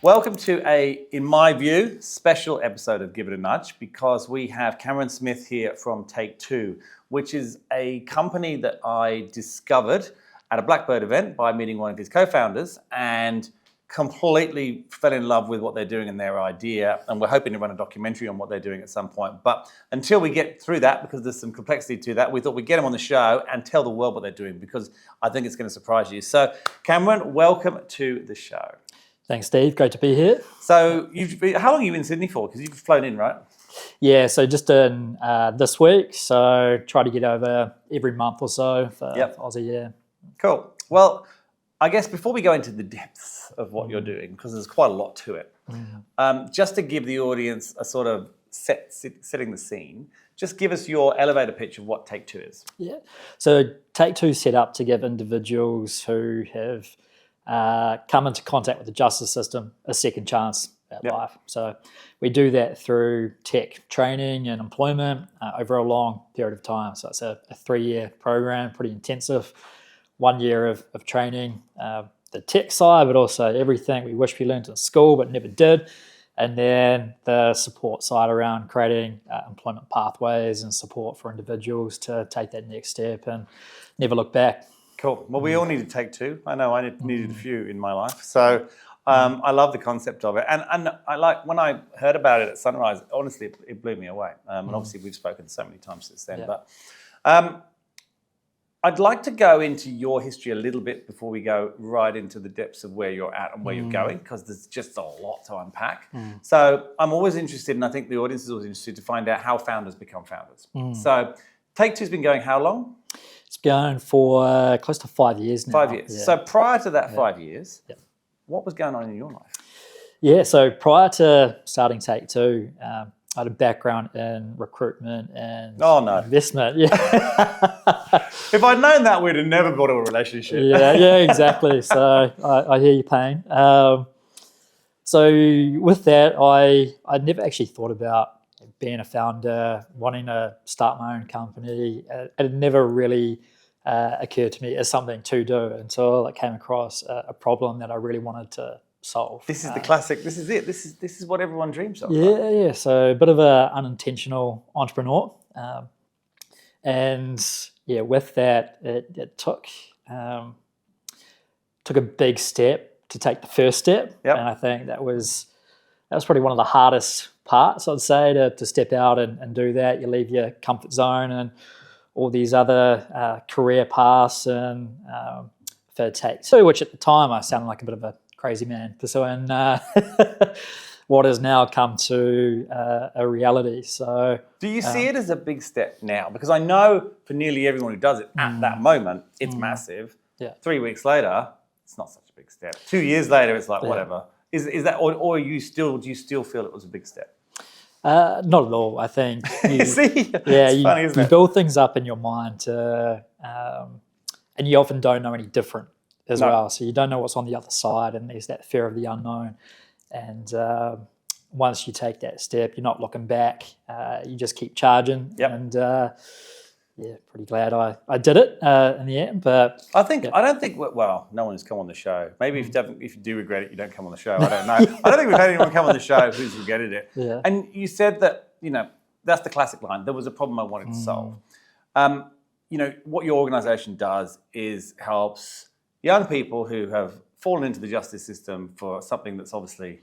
Welcome to a, in my view, special episode of Give It a Nudge because we have Cameron Smith here from Take-Two, which is a company that I discovered at a Blackbird event by meeting one of his co-founders and completely fell in love with what they're doing and their idea. And we're hoping to run a documentary on what they're doing at some point. But until we get through that, because there's some complexity to that, we thought we'd get them on the show and tell the world what they're doing because I think it's going to surprise you. So Cameron, welcome to the show. Thanks, Steve. Great to be here. So, how long are you in Sydney for? Because you've flown in, right? Yeah, so just in this week. So try to get over every month or so for Aussie, yeah. Cool. Well, I guess before we go into the depths of what you're doing, because there's quite a lot to it, just to give the audience a sort of setting the scene, just give us your elevator pitch of what Take-Two is. Yeah. So Take-Two set up to give individuals who have come into contact with the justice system a second chance at life. So we do that through tech training and employment over a long period of time. So it's a 3-year program, pretty intensive. 1 year of training, the tech side, but also everything we wish we learned in school but never did. And then the support side around creating employment pathways and support for individuals to take that next step and never look back. Cool. Well, we all need to take two. I know I needed a few in my life. So I love the concept of it. And I like when I heard about it at Sunrise, honestly, it blew me away. And obviously we've spoken so many times since then. Yeah. But I'd like to go into your history a little bit before we go right into the depths of where you're at and where you're going, because there's just a lot to unpack. So I'm always interested, and I think the audience is always interested to find out how founders become founders. So Take-Two's been going how long? It's been going for close to 5 years now. 5 years. Yeah. So prior to that 5 years, what was going on in your life? Yeah, so prior to starting Take-Two, I had a background in recruitment and investment. Yeah. If I'd known that, we'd have never built a relationship. Yeah, exactly. So I hear your pain. So with that, I'd never actually thought about being a founder, wanting to start my own company. It never really occurred to me as something to do until I came across a problem that I really wanted to solve. This is the classic. This is it. This is what everyone dreams of. Yeah, right? yeah. So a bit of an unintentional entrepreneur, and yeah, with that, it took a big step to take the first step, and I think that was probably one of the hardest parts, I'd say, to step out and do that. You leave your comfort zone and all these other career paths, and for Take-Two, which at the time I sounded like a bit of a crazy man pursuing what has now come to a reality. So, do you see it as a big step now? Because I know for nearly everyone who does it at that moment, it's massive. Yeah. 3 weeks later, it's not such a big step. 2 years later, it's like whatever. Is that, or do you still feel it was a big step? Not at all. I think you, see, it's funny, isn't you it? build things up in your mind, and you often don't know any different as well. So you don't know what's on the other side, and there's that fear of the unknown. And once you take that step, you're not looking back. You just keep charging. And pretty glad I did it in the end. But I don't think. Well, no one has come on the show. Maybe if you do regret it, you don't come on the show. I don't know. I don't think we've had anyone come on the show who's regretted it. Yeah. And you said that that's the classic line. There was a problem I wanted to solve. What your organisation does is helps young people who have fallen into the justice system for something that's obviously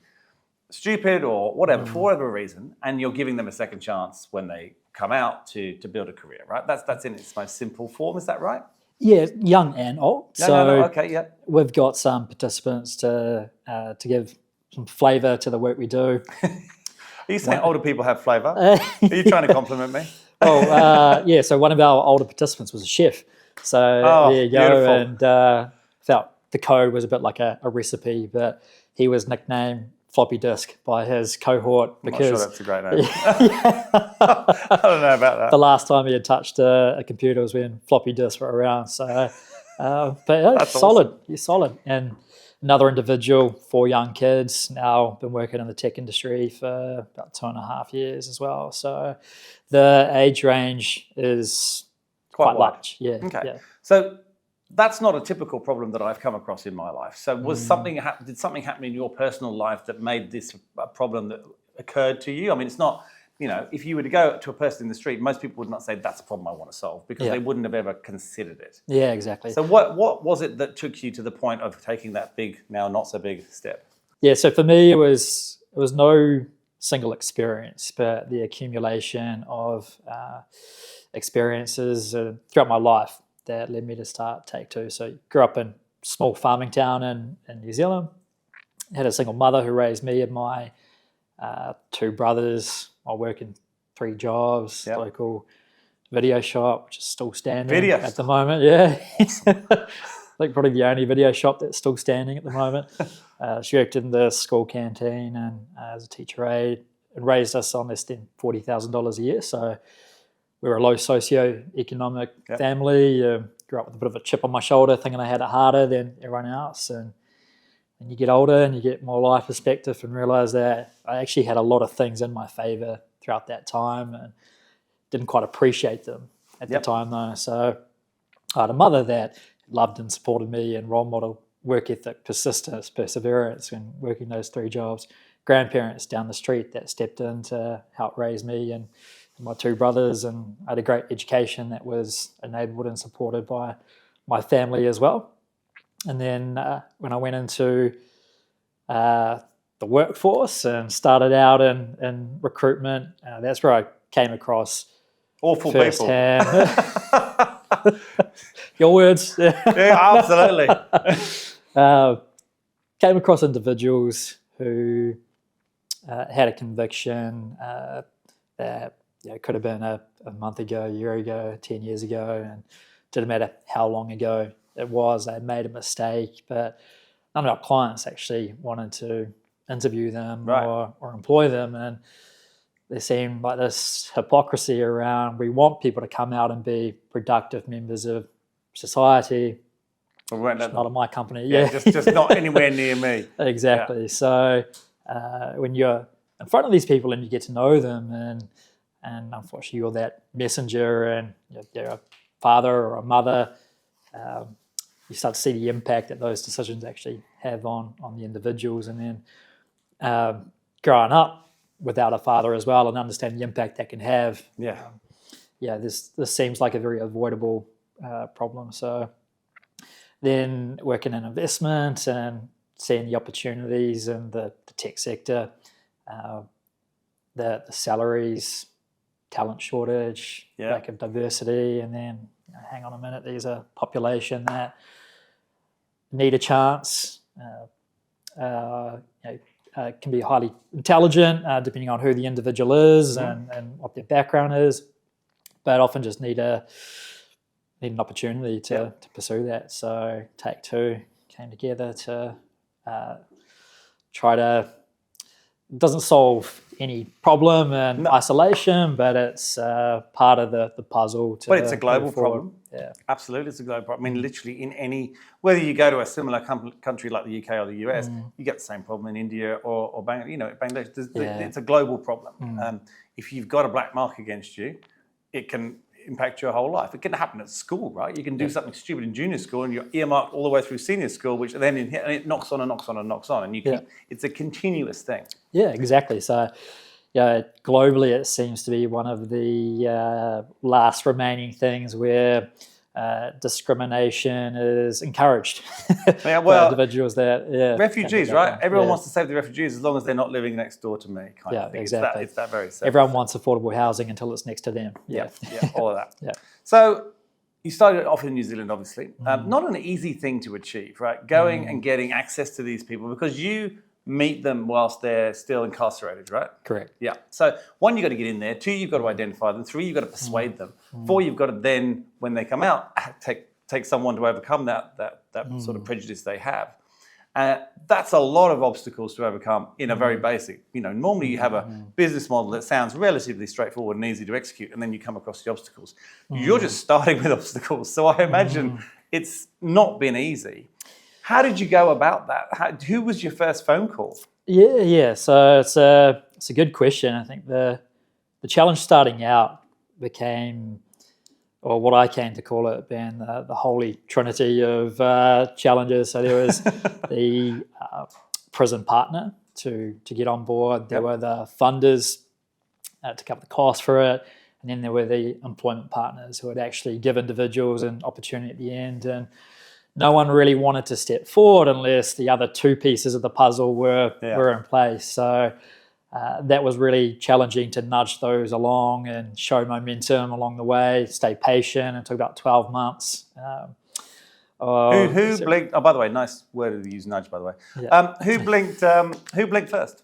stupid or whatever, for whatever reason, and you're giving them a second chance when they come out to build a career, right? That's in its most simple form, is that right? Yeah, young and old. Okay, yeah. We've got some participants to give some flavour to the work we do. Are you saying older people have flavour? Are you trying to compliment me? Oh, so one of our older participants was a chef. So there you go. Beautiful. And felt the code was a bit like a recipe, but he was nicknamed Floppy Disk by his cohort because I'm not sure that's a great name. I don't know about that. The last time he had touched a computer was when floppy disks were around. So, but that's solid. Awesome. He's solid. And another individual, 4 young kids, now been working in the tech industry for about 2.5 years as well. So the age range is quite large. Yeah. Okay. Yeah. So that's not a typical problem that I've come across in my life. So was did something happen in your personal life that made this a problem that occurred to you? I mean, it's not, if you were to go to a person in the street, most people would not say that's a problem I want to solve, because they wouldn't have ever considered it. Yeah, exactly. So what was it that took you to the point of taking that big, now not so big step? Yeah, so for me, it was no single experience, but the accumulation of experiences throughout my life that led me to start Take Two. So grew up in a small farming town in New Zealand. Had a single mother who raised me and my two brothers. I work in 3 jobs, local video shop, which is still standing at the moment. Yeah. I think probably the only video shop that's still standing at the moment. She worked in the school canteen and as a teacher aide, and raised us on less than $40,000 a year. So we were a low socioeconomic family. Grew up with a bit of a chip on my shoulder, thinking I had it harder than everyone else. And you get older and you get more life perspective and realise that I actually had a lot of things in my favour throughout that time and didn't quite appreciate them at the time though. So I had a mother that loved and supported me and role model work ethic, persistence, perseverance when working those 3 jobs. Grandparents down the street that stepped in to help raise me and my 2 brothers, and I had a great education that was enabled and supported by my family as well. And then when I went into the workforce and started out in recruitment, that's where I came across awful firsthand. people. Your words. Yeah, absolutely. Came across individuals who had a conviction that could have been a month ago, a year ago, 10 years ago, and didn't matter how long ago it was, they had made a mistake, but none of our clients actually wanted to interview them or employ them. And there seemed like this hypocrisy around, we want people to come out and be productive members of society. Not in my company. Just not anywhere near me. Exactly. So when you're in front of these people and you get to know them, and unfortunately you're that messenger and you're a father or a mother, you start to see the impact that those decisions actually have on the individuals. And then growing up without a father as well and understand the impact that can have. This seems like a very avoidable problem. So then working in investment and seeing the opportunities in the tech sector, the salaries, talent shortage, lack of diversity, and then hang on a minute, there's a population that need a chance, can be highly intelligent depending on who the individual is and what their background is, but often just need an opportunity to pursue that. So Take Two came together to try to, it doesn't solve any problem in isolation, but it's part of the puzzle. But it's a global problem. Yeah, absolutely, it's a global problem. I mean, literally in any, whether you go to a similar country like the UK or the US, you get the same problem in India or Bangladesh. It's a global problem. If you've got a black mark against you, it can impact your whole life. It can happen at school, right? You can do something stupid in junior school and you're earmarked all the way through senior school, which then and it knocks on and knocks on and knocks on, and you can, it's a continuous thing. Yeah, exactly. So globally it seems to be one of the last remaining things where discrimination is encouraged. Individuals that refugees, right? Everyone wants to save the refugees as long as they're not living next door to me. Kind of thing. Exactly. It's that very simple. Everyone wants affordable housing until it's next to them. All of that. So you started off in New Zealand, obviously. Not an easy thing to achieve, right? Going and getting access to these people, because you meet them whilst they're still incarcerated, right? Correct. Yeah. So 1, you've got to get in there. 2, you've got to identify them. 3, you've got to persuade them. 4, you've got to then, when they come out, take someone to overcome that sort of prejudice they have. That's a lot of obstacles to overcome in a very basic, normally you have a business model that sounds relatively straightforward and easy to execute, and then you come across the obstacles. You're just starting with obstacles. So I imagine it's not been easy. How did you go about that? Who was your first phone call? Yeah. So it's a good question. I think the challenge starting out became or what I came to call it, being the holy trinity of challenges. So there was the prison partner to get on board. There were the funders to cover the cost for it. And then there were the employment partners who would actually give individuals an opportunity at the end. And no one really wanted to step forward unless the other two pieces of the puzzle were in place. So that was really challenging to nudge those along and show momentum along the way, stay patient. It took about 12 months. Who blinked? Oh, by the way, nice word to use, nudge, by the way. Yeah. Who blinked first?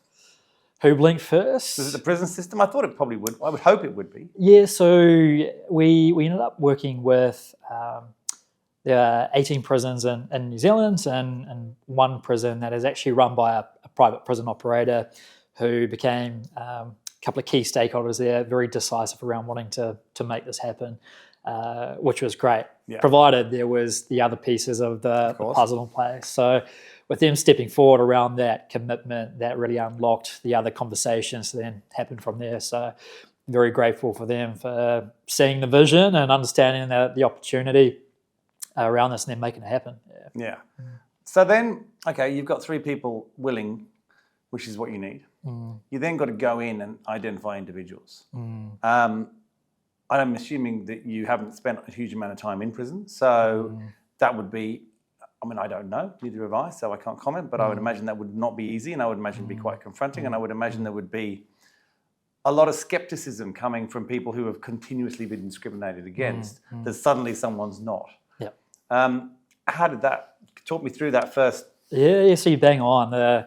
Who blinked first? Was it the prison system? I thought it probably would. I would hope it would be. Yeah, so we ended up working with there are 18 prisons in New Zealand and one prison that is actually run by a private prison operator who became a couple of key stakeholders there, very decisive around wanting to make this happen, which was great, provided there was the other pieces of the puzzle in place. So with them stepping forward around that commitment, that really unlocked the other conversations that then happened from there. So very grateful for them for seeing the vision and understanding the opportunity around this and then making it happen. Yeah. So then, okay, you've got 3 people willing, which is what you need. You then got to go in and identify individuals. I'm assuming that you haven't spent a huge amount of time in prison. So that would be, I mean, I don't know, neither have I, so I can't comment, but I would imagine that would not be easy, and I would imagine it'd be quite confronting, and I would imagine there would be a lot of skepticism coming from people who have continuously been discriminated against, that suddenly someone's not. How did that, talk me through that first? Yeah, so you bang on.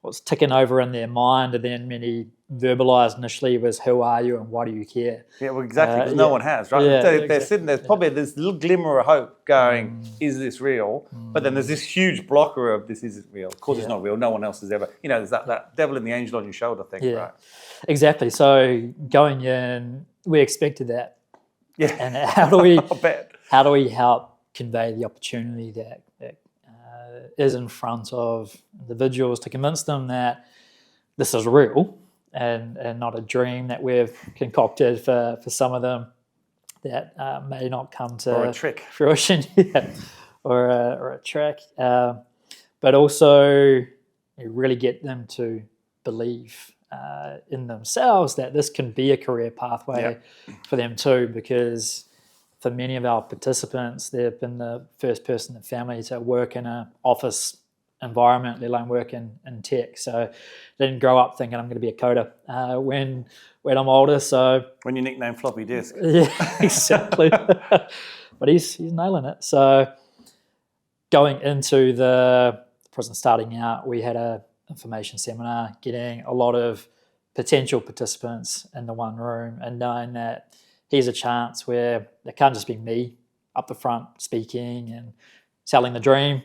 What's ticking over in their mind, and then many verbalised initially was, who are you and why do you care? Yeah, well, exactly, because no one has, right? Yeah, they're sitting there, probably this little glimmer of hope going, is this real? But then there's this huge blocker of, this isn't real. Of course it's not real, no one else has ever, there's that devil and the angel on your shoulder thing, right? Exactly. So going in, we expected that. Yeah. And how do we, I bet. how do we help convey the opportunity that is in front of individuals to convince them that this is real and not a dream that we've concocted for some of them that may not come to or a trick. fruition, or a trick, but also really get them to believe in themselves that this can be a career pathway for them too, because for many of our participants, they've been the first person in the family to work in an office environment, let alone work in tech. So they didn't grow up thinking I'm going to be a coder when I'm older. So when you nickname floppy disk. Yeah, exactly. But he's nailing it. So going into the prison starting out, we had a information seminar, getting a lot of potential participants in the one room and knowing that here's a chance where it can't just be me up the front speaking and selling the dream.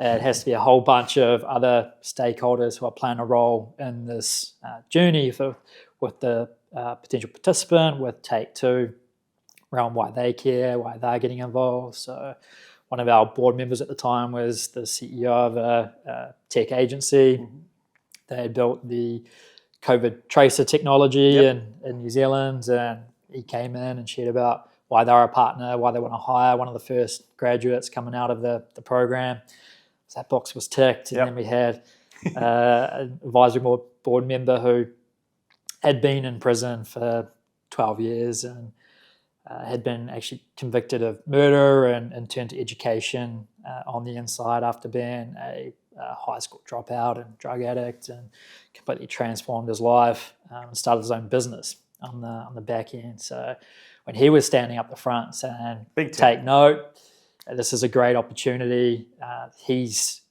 It has to be a whole bunch of other stakeholders who are playing a role in this journey with the potential participant, with Take Two, around why they care, why they're getting involved. So one of our board members at the time was the CEO of a tech agency. They had built the COVID tracer technology in New Zealand, and he came in and shared about why they're a partner, why they want to hire one of the first graduates coming out of the program. So that box was ticked, and then we had an advisory board member who had been in prison for 12 years and had been actually convicted of murder and turned to education on the inside after being a high school dropout and drug addict, and completely transformed his life and started his own business on the back end. So when he was standing up the front saying, take note, this is a great opportunity, he's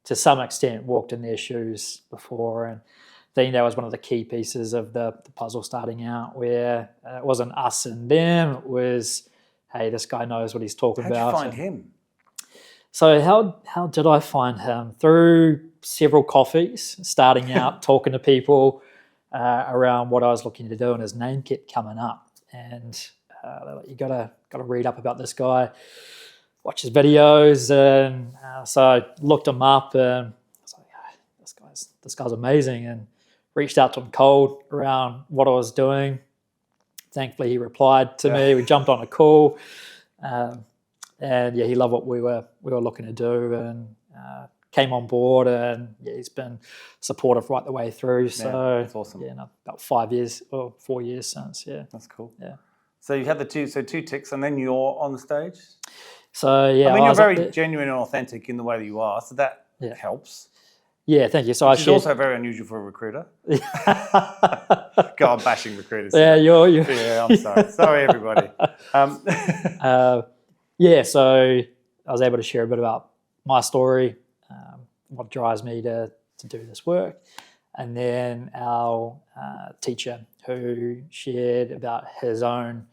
to some extent walked in their shoes before, and I think that was one of the key pieces of the puzzle starting out, where it wasn't us and them, it was, hey, this guy knows what he's talking about. How'd you find him? So how did I find him? Through several coffees, starting out, talking to people around what I was looking to do, and his name kept coming up. And they're like, you gotta read up about this guy, watch his videos. And so I looked him up, and I was like, this guy's amazing, and reached out to him cold around what I was doing. thankfully he replied to me. We jumped on a call, and he loved what we were looking to do, and came on board, and he's been supportive right the way through. So that's awesome. About 5 years or 4 years since. Yeah, That's cool. Yeah. So you had the two ticks, and then you're on the stage. So I mean, you're very genuine and authentic in the way that you are, so that helps. Yeah, thank you. So Which is also very unusual for a recruiter. God, bashing recruiters. Yeah, you're. Yeah, I'm sorry. Sorry, everybody. So I was able to share a bit about my story, what drives me to do this work, and then our teacher who shared about his own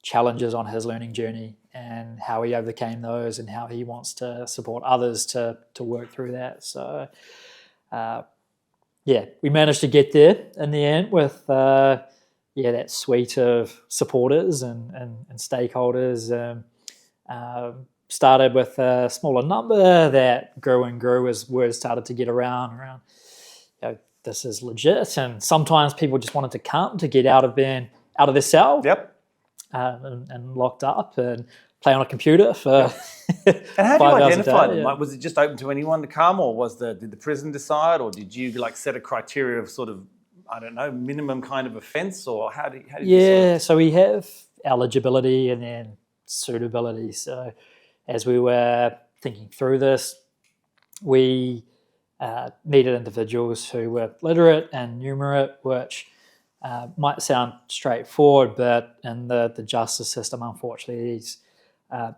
challenges on his learning journey and how he overcame those and how he wants to support others to work through that. So, we managed to get there in the end with that suite of supporters and stakeholders. Started with a smaller number that grew and grew as word started to get around, this is legit. And sometimes people just wanted to come to get out of their cell. Yep. And locked up and play on a computer for And how do you identify them? Yeah. Like, was it just open to anyone to come, or did the prison decide, or did you set a criteria of sort of, I don't know, minimum kind of offence, or how do you So we have eligibility and then suitability. So as we were thinking through this, we needed individuals who were literate and numerate, which might sound straightforward, but in the justice system, unfortunately, there's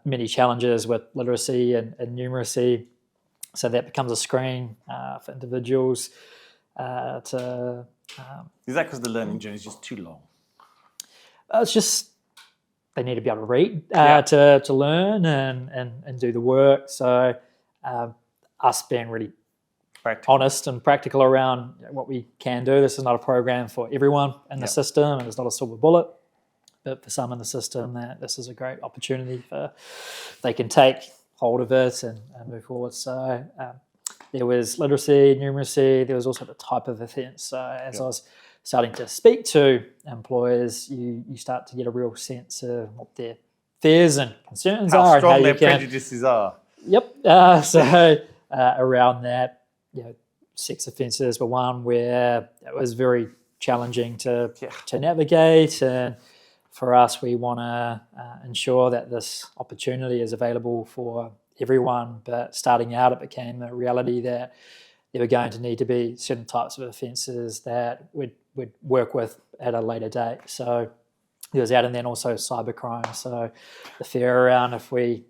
many challenges with literacy and numeracy. So that becomes a screen for individuals to... Is that because the learning journey is just too long? It's just they need to be able to read to learn and do the work. So us being really honest and practical around what we can do. This is not a program for everyone in the system, and it's not a silver bullet. But for some in the system, that this is a great opportunity for they can take hold of it and move forward. So there was literacy, numeracy. There was also the type of offence. So as I was starting to speak to employers, you start to get a real sense of what their fears and concerns are. How strong and how their prejudices are. Yep. Around that, sex offences were one where it was very challenging to navigate. And for us, we want to ensure that this opportunity is available for everyone. But starting out, it became a reality that there were going to need to be certain types of offences that we'd work with at a later date. So there was that, and then also cybercrime. So the fear around if we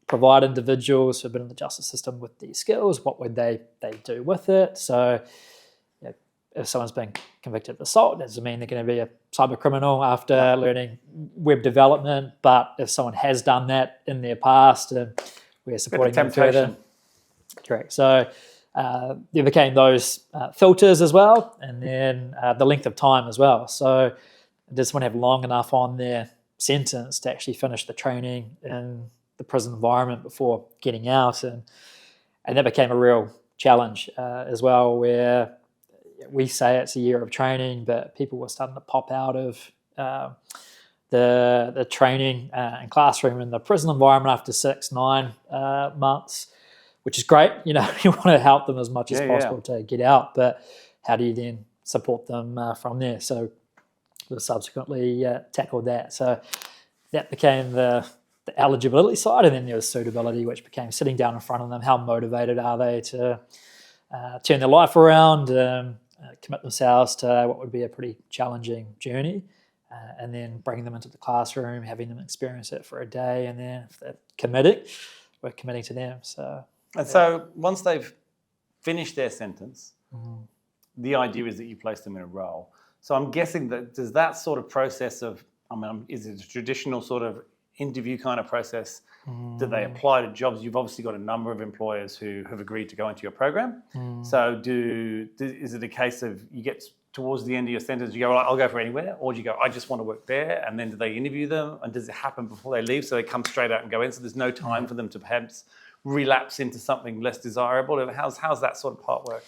provide individuals who've been in the justice system with these skills, what would they do with it? So if someone's been convicted of assault, does it mean they're going to be a cyber criminal after learning web development? But if someone has done that in their past, and we're supporting them further. Correct. So there became those filters as well, and then the length of time as well. So does someone have long enough on their sentence to actually finish the training in the prison environment before getting out? And that became a real challenge as well, where we say it's a year of training, but people were starting to pop out of the training and classroom in the prison environment after 6-9 months, which is great. You want to help them as much as possible to get out, but how do you then support them from there? So we subsequently tackled that. So that became the eligibility side, and then there was suitability, which became sitting down in front of them. How motivated are they to turn their life around, commit themselves to what would be a pretty challenging journey, and then bringing them into the classroom, having them experience it for a day, and then if they're committing, we're committing to them. So once they've finished their sentence, the idea is that you place them in a role. So I'm guessing that does that sort of process of, is it a traditional sort of interview kind of process? Do they apply to jobs? You've obviously got a number of employers who have agreed to go into your program. So is it a case of you get towards the end of your sentence, you go, well, I'll go for anywhere? Or do you go, I just want to work there? And then do they interview them? And does it happen before they leave? So they come straight out and go in. So there's no time for them to perhaps relapse into something less desirable. How's that sort of part work?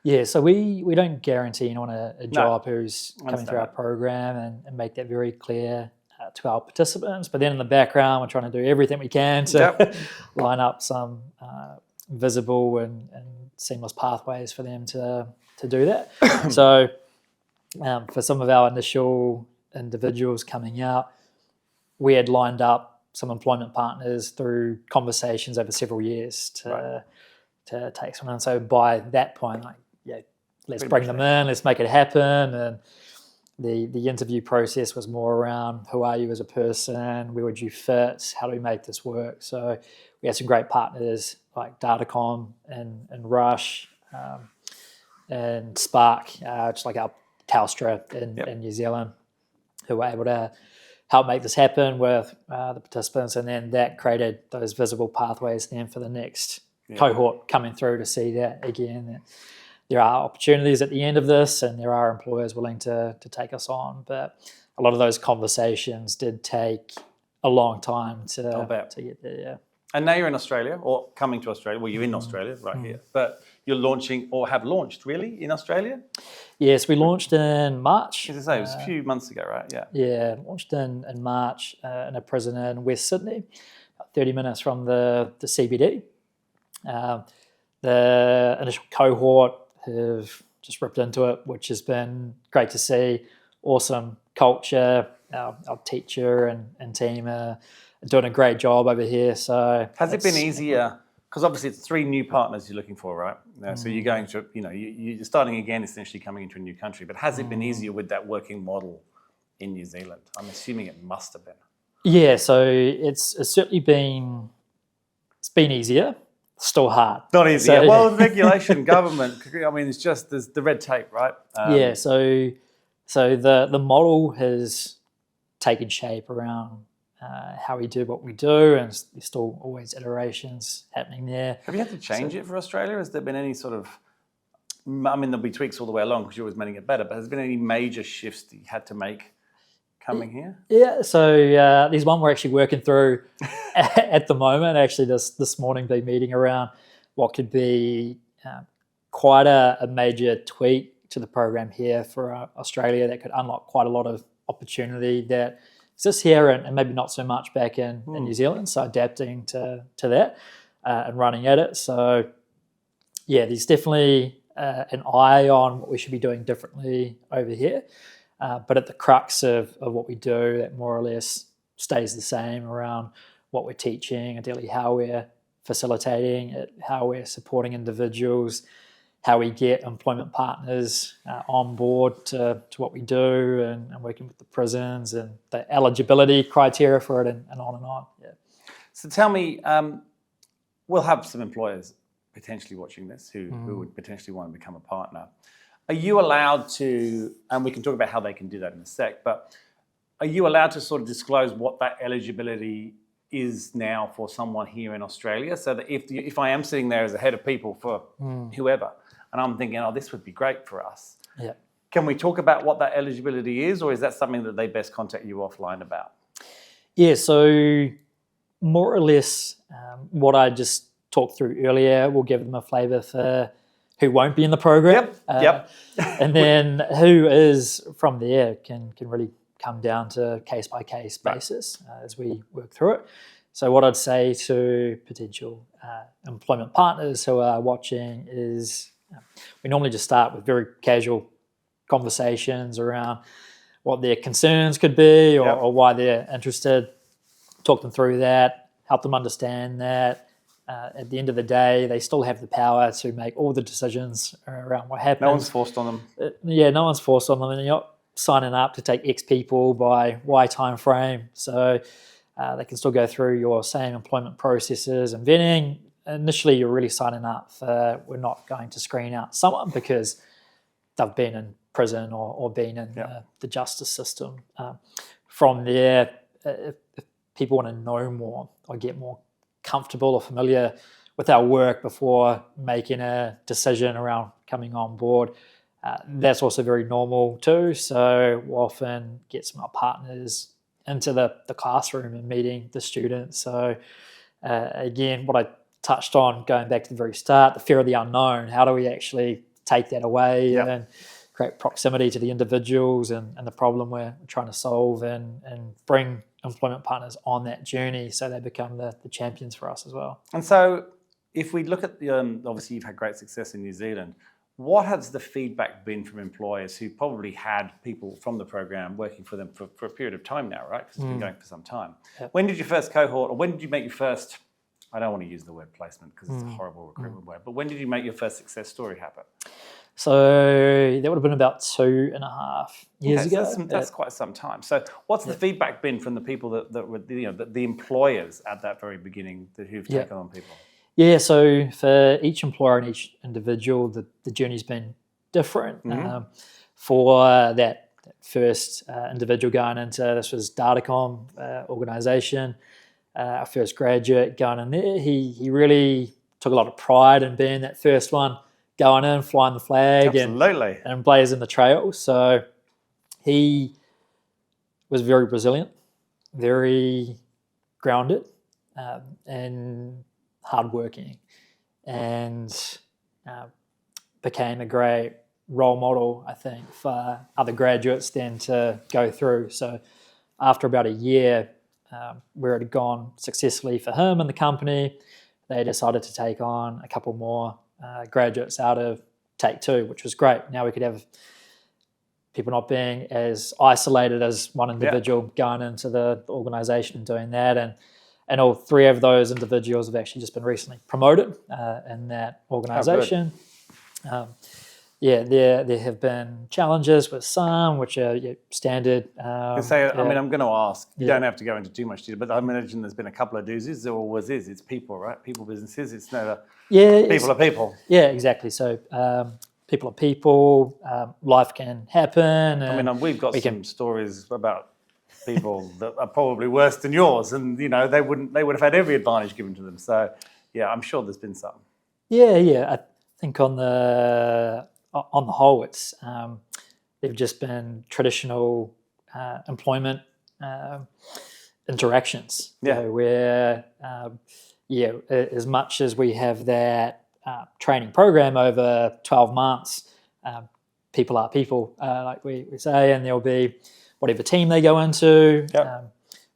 Yeah, so we don't guarantee anyone a job who's coming through our that. program and make that very clear to our participants. But then in the background, we're trying to do everything we can to line up some visible and seamless pathways for them to do that. So for some of our initial individuals coming out, we had lined up some employment partners through conversations over several years to take someone. And so by that point, let's bring them in, let's make it happen. And the interview process was more around who are you as a person, where would you fit, how do we make this work? So we had some great partners like Datacom and Rush and Spark, just like our Telstra in New Zealand, who were able to help make this happen with the participants, and then that created those visible pathways then for the next cohort coming through to see that again. There are opportunities at the end of this, and there are employers willing to take us on, but a lot of those conversations did take a long time to get there. Yeah. And now you're in Australia, or coming to Australia. Well, you're in Australia right here, but you're launching, or have launched, really, in Australia? Yes, we launched in March. As I say, it was a few months ago, right? Yeah. Yeah, launched in March in a prison in West Sydney, about 30 minutes from the CBD. The initial cohort have just ripped into it, which has been great to see. Awesome culture. Our teacher and team are doing a great job over here. So has it been easier? Because obviously it's 3 new partners you're looking for, right? So you're going to, you're starting again, essentially coming into a new country. But has it been easier with that working model in New Zealand? I'm assuming it must have been. Yeah, so it's certainly been easier. Still hard. Not easy. So, well, regulation, government. I mean, it's just there's the red tape, right? So the model has taken shape around how we do what we do, and there's still always iterations happening there. Have you had to change it for Australia? Has there been any sort of? I mean, there'll be tweaks all the way along because you're always making it better. But has there been any major shifts that you had to make coming here? Yeah, so there's one we're actually working through at the moment. Actually, this morning, been meeting around what could be quite a major tweak to the program here for Australia that could unlock quite a lot of opportunity that exists here and maybe not so much back in New Zealand. So adapting to that and running at it. So yeah, there's definitely an eye on what we should be doing differently over here. But at the crux of what we do, that more or less stays the same around what we're teaching, ideally how we're facilitating it, how we're supporting individuals, how we get employment partners on board to what we do, and working with the prisons and the eligibility criteria for it, and on and on. Yeah. So tell me, we'll have some employers potentially watching this who would potentially want to become a partner. Are you allowed to, and we can talk about how they can do that in a sec, but are you allowed to sort of disclose what that eligibility is now for someone here in Australia? So that if I am sitting there as a head of people for whoever, and I'm thinking, oh, this would be great for us. Yeah. Can we talk about what that eligibility is, or is that something that they best contact you offline about? Yeah, so more or less what I just talked through earlier will give them a flavour for who won't be in the program. Yep. And then who is from there can really come down to case-by-case basis as we work through it. So what I'd say to potential employment partners who are watching is we normally just start with very casual conversations around what their concerns could be or why they're interested. Talk them through that, help them understand that. At the end of the day, they still have the power to make all the decisions around what happens. No one's forced on them. No one's forced on them. And you're not signing up to take X people by Y time frame. So they can still go through your same employment processes and vetting. Initially, you're really signing up for we're not going to screen out someone because they've been in prison or been in the justice system. From there, if people want to know more or get more comfortable or familiar with our work before making a decision around coming on board, that's also very normal too. So we'll often get some of our partners into the classroom and meeting the students. So again, what I touched on going back to the very start, the fear of the unknown. How do we actually take that away Yep. and create proximity to the individuals and the problem we're trying to solve, and bring employment partners on that journey so they become the champions for us as well. And so, if we look at the, obviously you've had great success in New Zealand. What has the feedback been from employers who probably had people from the program working for them for a period of time now, right? Because it's been going for some time. Yep. When did your first cohort, or when did you make your first, I don't want to use the word placement because it's a horrible recruitment word, but when did you make your first success story happen? So that would have been about 2.5 years ago. So that's quite some time. So what's the feedback been from the people that were, the employers at that very beginning who've taken on people? Yeah, so for each employer and each individual, the journey's been different. For that first individual going into, this was Datacom organisation, our first graduate going in there, he really took a lot of pride in being that first one, going in, flying the flag, Absolutely. and blazing the trail. So he was very resilient, very grounded, and hardworking, and became a great role model, I think, for other graduates then to go through. So after about a year, where it had gone successfully for him and the company, they decided to take on a couple more graduates out of Take Two, which was great. Now we could have people not being as isolated as one individual going into the organisation and doing that. And all three of those individuals have actually just been recently promoted in that organisation. There have been challenges with some, which are standard. I mean, I'm going to ask. You don't have to go into too much detail, but I imagine there's been a couple of doozies. There always is. It's people, right? People, businesses. It's never people are people. Yeah, exactly. So people are people. Life can happen. I mean, we've got some stories about people that are probably worse than yours, and they would have had every advantage given to them. So yeah, I'm sure there's been some. Yeah. I think on the whole, it's they've just been traditional employment interactions. Where as much as we have that training program over 12 months, people are people, like we say, and there'll be whatever team they go into,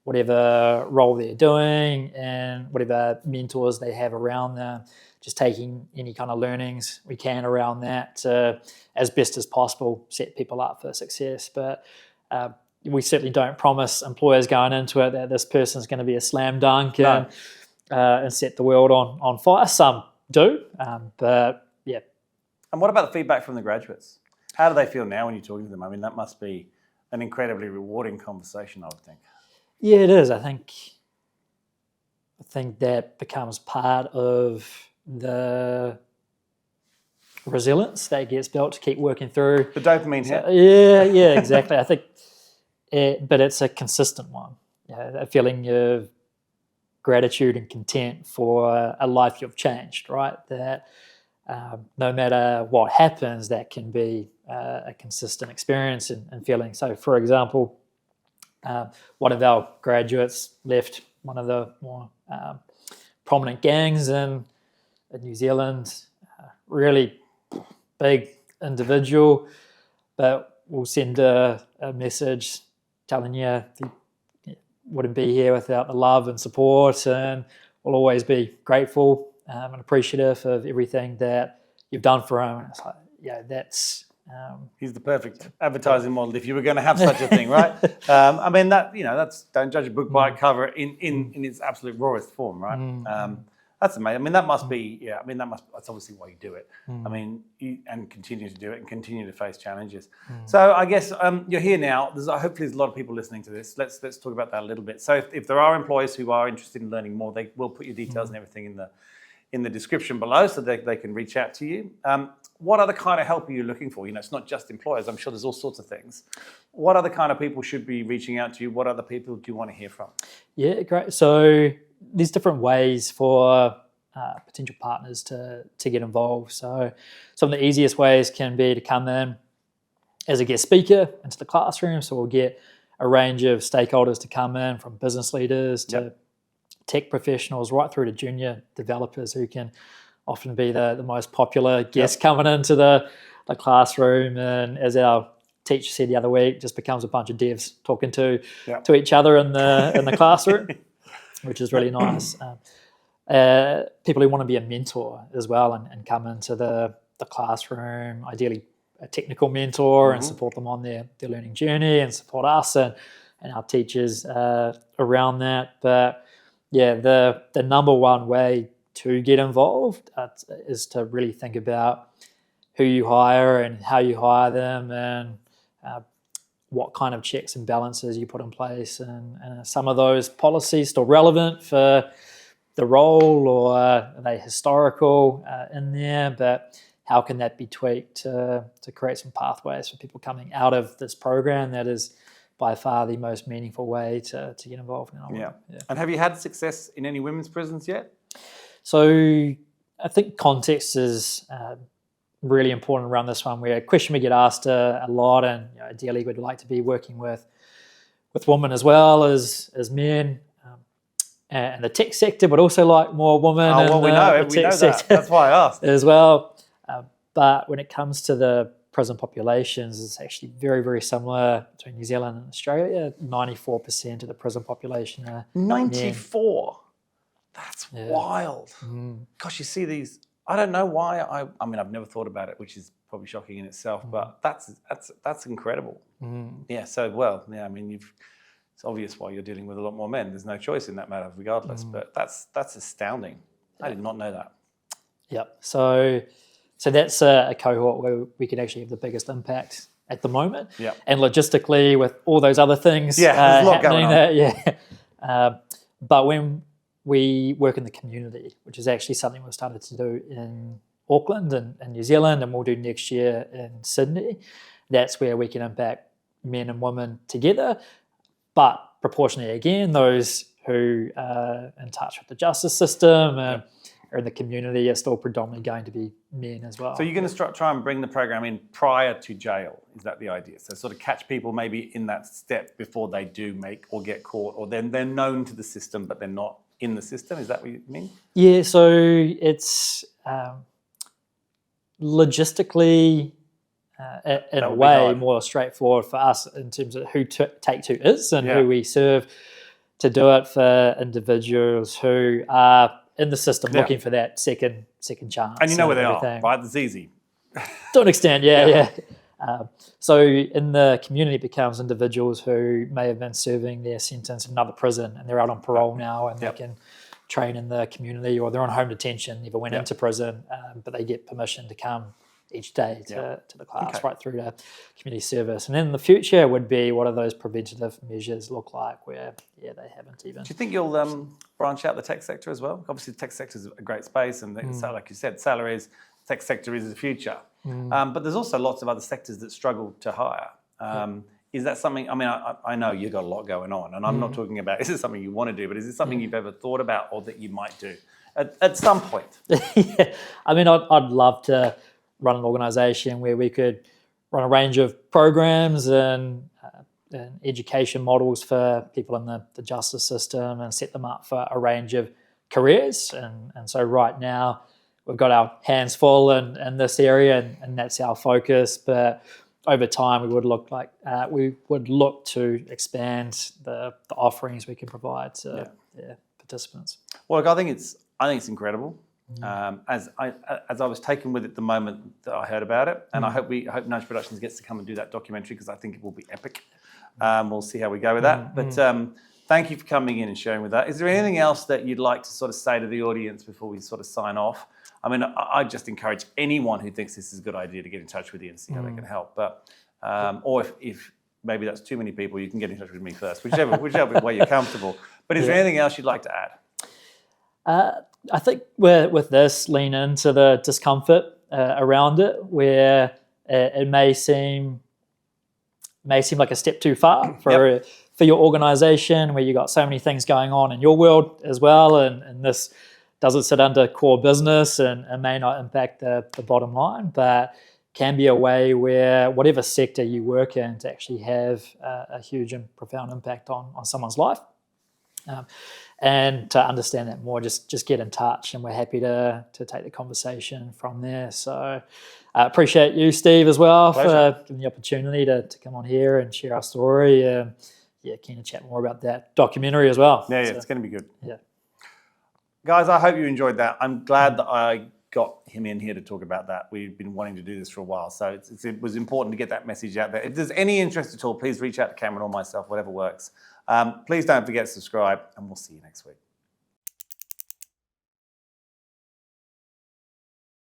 whatever role they're doing, and whatever mentors they have around them, just taking any kind of learnings we can around that to, as best as possible, set people up for success. But we certainly don't promise employers going into it that this person's going to be a slam dunk and set the world on fire. Some do, but yeah. And what about the feedback from the graduates? How do they feel now when you're talking to them? I mean, that must be an incredibly rewarding conversation, I would think. Yeah, it is. I think that becomes part of the resilience that gets built to keep working through. The dopamine hit. Yeah, exactly. I think, but it's a consistent one. A feeling of gratitude and content for a life you've changed, right? That no matter what happens, that can be a consistent experience and feeling. So, for example, one of our graduates left one of the more prominent gangs in New Zealand, really big individual, but we'll send a message telling you he wouldn't be here without the love and support, and we'll always be grateful and appreciative of everything that you've done for him. And it's like, that's... he's the perfect advertising model if you were going to have such a thing, right? I mean, that's don't judge a book by its cover in its absolute rawest form, right? That's amazing. I mean, that must be, that's obviously why you do it. I mean, and continue to do it and continue to face challenges. So I guess you're here now. Hopefully there's a lot of people listening to this. Let's talk about that a little bit. So if there are employers who are interested in learning more, they will put your details and everything in the description below so they can reach out to you. What other kind of help are you looking for? It's not just employers. I'm sure there's all sorts of things. What other kind of people should be reaching out to you? What other people do you want to hear from? Yeah, great. So there's different ways for potential partners to get involved. So some of the easiest ways can be to come in as a guest speaker into the classroom. So we'll get a range of stakeholders to come in, from business leaders to tech professionals right through to junior developers who can often be the most popular guest coming into the classroom, and as our teacher said the other week, just becomes a bunch of devs talking to each other in the classroom, which is really nice. People who want to be a mentor as well and come into the classroom, ideally a technical mentor, and support them on their learning journey, and support us and our teachers around that. But yeah, the number one way to get involved is to really think about who you hire and how you hire them, and what kind of checks and balances you put in place, and some of those policies still relevant for the role, or are they historical in there, but how can that be tweaked to create some pathways for people coming out of this program that is by far the most meaningful way to get involved in it. Yeah. And have you had success in any women's prisons yet? So I think context is really important around this one. Where a question we get asked a lot, and ideally we'd like to be working with women as well as men, and the tech sector, but also like more women. Oh, well, we know that. That's why I asked as well. But when it comes to the prison populations, it's actually very, very similar between New Zealand and Australia. 94% of the prison population are 94. men. That's wild. Gosh, you see these. I don't know why. I mean, I've never thought about it, which is probably shocking in itself. But that's incredible. Yeah. So I mean, it's obvious why you're dealing with a lot more men. There's no choice in that matter, regardless. But that's astounding. I did not know that. Yep. So that's a cohort where we can actually have the biggest impact at the moment. Yeah. And logistically, with all those other things there's a lot going on. But when we work in the community, which is actually something we've started to do in Auckland and New Zealand, and we'll do next year in Sydney, that's where we can impact men and women together. But proportionally, again, those who are in touch with the justice system and are in the community are still predominantly going to be men as well. So you're going to try and bring the program in prior to jail. Is that the idea? So sort of catch people maybe in that step before they do make or get caught, or then they're known to the system but they're not in the system. Is that what you mean? Yeah. So it's logistically, in a way, more straightforward for us in terms of who Take Two is and who we serve, to do it for individuals who are in the system looking for that second chance. And you know where they are, right? It's easy. To an extent, yeah. So in the community, it becomes individuals who may have been serving their sentence in another prison and they're out on parole now, and they can train in the community, or they're on home detention, never went into prison, but they get permission to come each day to the class, right through to community service. And then in the future would be, what do those preventative measures look like, where they haven't even. Do you think you'll branch out the tech sector as well? Obviously the tech sector is a great space, and like you said, salaries, tech sector is the future. But there's also lots of other sectors that struggle to hire. Is that something, I mean, I know you've got a lot going on, and I'm not talking about, is it something you want to do, but is it something you've ever thought about, or that you might do at some point? I mean, I'd love to run an organisation where we could run a range of programs and education models for people in the justice system, and set them up for a range of careers. And so right now we've got our hands full in this area, and that's our focus. But over time, we would look to expand the offerings we can provide to participants. Well, look, I think it's incredible. As I was taken with it the moment that I heard about it, and I hope Nudge Productions gets to come and do that documentary, because I think it will be epic. We'll see how we go with that. But thank you for coming in and sharing with that. Is there anything else that you'd like to sort of say to the audience before we sort of sign off? I mean, I just encourage anyone who thinks this is a good idea to get in touch with you and see how they can help. But or if maybe that's too many people, you can get in touch with me first, whichever way you're comfortable. But is there anything else you'd like to add? I think with this, lean into the discomfort around it, where it may seem like a step too far for your organisation, where you've got so many things going on in your world as well, and this doesn't sit under core business and may not impact the bottom line, but can be a way where whatever sector you work in to actually have a huge and profound impact on someone's life. And to understand that more, just get in touch, and we're happy to take the conversation from there. So appreciate you, Steve, as well, Pleasure. for giving the opportunity to come on here and share our story. Keen to chat more about that documentary as well. Yeah, So, it's going to be good. yeah. Guys, I hope you enjoyed that. I'm glad that I got him in here to talk about that. We've been wanting to do this for a while, so it was important to get that message out there. If there's any interest at all, please reach out to Cameron or myself, whatever works. Please don't forget to subscribe, and we'll see you next week.